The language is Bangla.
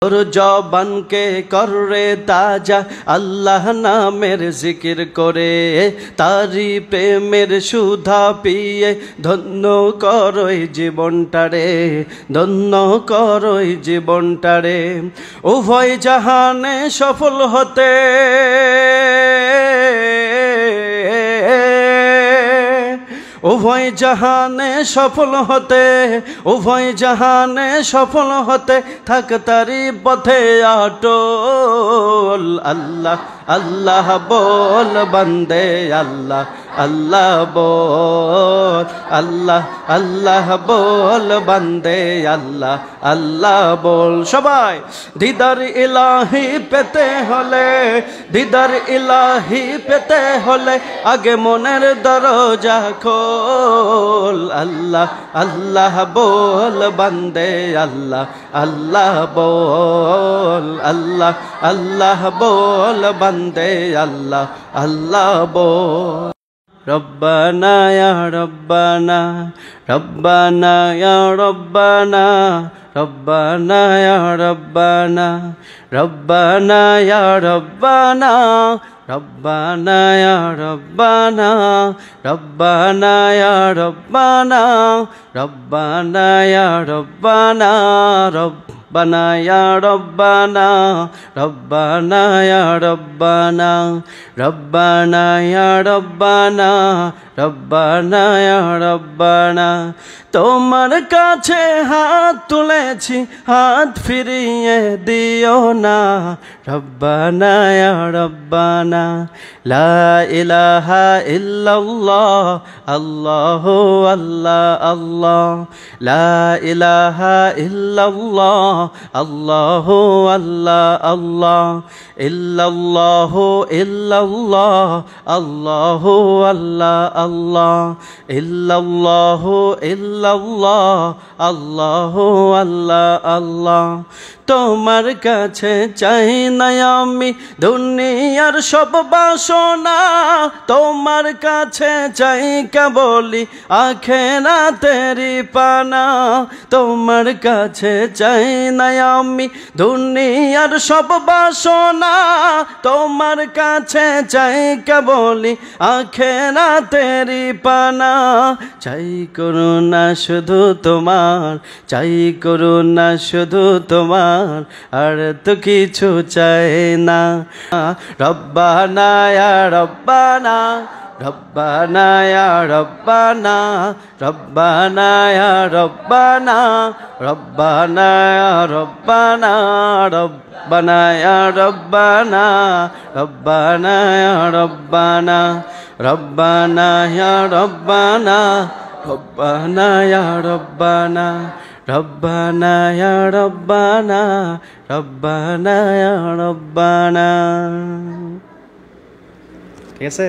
তোর জবানকে কর রে তাজা আল্লাহ নামের জিকির করে, তারি প্রেমের সুধা পিয়ে ধন্য করই জীবনটারে, ধন্য করই জীবনটারে। উভয় জাহানে সফল হতে উভয় জাহানে সফল হতে, উভয় জাহানে সফল হতে থাক তারি পথে অটল। আল্লাহ আল্লাহ বল বান্দে আল্লাহ আল্লাহ বল, আল্লাহ আল্লাহ বল বান্দে আল্লাহ আল্লাহ বল। সবাই দিদার ইলাহি পেতে হলে, দিদার ইলাহি পেতে হলে আগে মনের দরজা খোল। আল্লাহ আল্লাহ বল বান্দে আল্লাহ আল্লাহ বল, আল্লাহ আল্লাহ বল বান্দে আল্লাহ আল্লাহ বল। রব্বানা ইয়া রব্বানা, রব্বানা ইয়া রব্বানা, রব্বানা ইয়া রব্বানা, রব্বানা ইয়া রব্বানা, রব্বানা ইয়া রব্বানা, রব্বানা ইয়া রব্বানা, রব্বানা ইয়া রব্বানা, রব্বানা ইয়া রব্বানা, রব্বানা ইয়া রব্বানা, রব্বানা ইয়া রব্বানা, রব্বানা ইয়া রব্বানা। তোমার কাছে হাত তুলেছি, হাত ফিরিয়ে দিও না। রব্বানা ইয়া রব্বানা, লা ইলাহা ইল্লাল্লাহ, আল্লাহু আল্লাহ আল্লাহ, লা ইলাহা ইল্লাল্লাহ, আল্লাহু আল্লাহ আল্লাহ, ইল্লাল্লাহু ইল্লাল্লাহ, আল্লাহু আল্লাহ আল্লাহ, ইল্লাল্লাহু ইল্লাল্লাহ, আল্লাহু আল্লাহ আল্লাহ। তোমার কাছে চাই না আমি দুনিয়ার সব বাসনা, তোমার কাছে চাই কেবলি আখিরাতেরি পানা। তোমার কাছে চাই না আমি দুনিয়ার সব বাসনা, তোমার কাছে চাই কেবলি আখিরাতেরি পানা। চাই করুণা শুধু তোমার, চাই করুণা শুধু তোমার, আর তো কিছু চাই না। রব্বানা ইয়া রব্বানা, রব্বানা ইয়া রব্বানা, রব্বানা ইয়া রব্বানা, রব্বানা ইয়া রব্বানা, রব্বানা ইয়া রব্বানা, রব্বানা ইয়া রব্বানা, রব্বানা ইয়া রব্বানা, রব্বানা ইয়া রব্বানা, রব্বানা ইয়া রব্বানা, রব্বানা ইয়া রব্বানা। ঠিক আছে।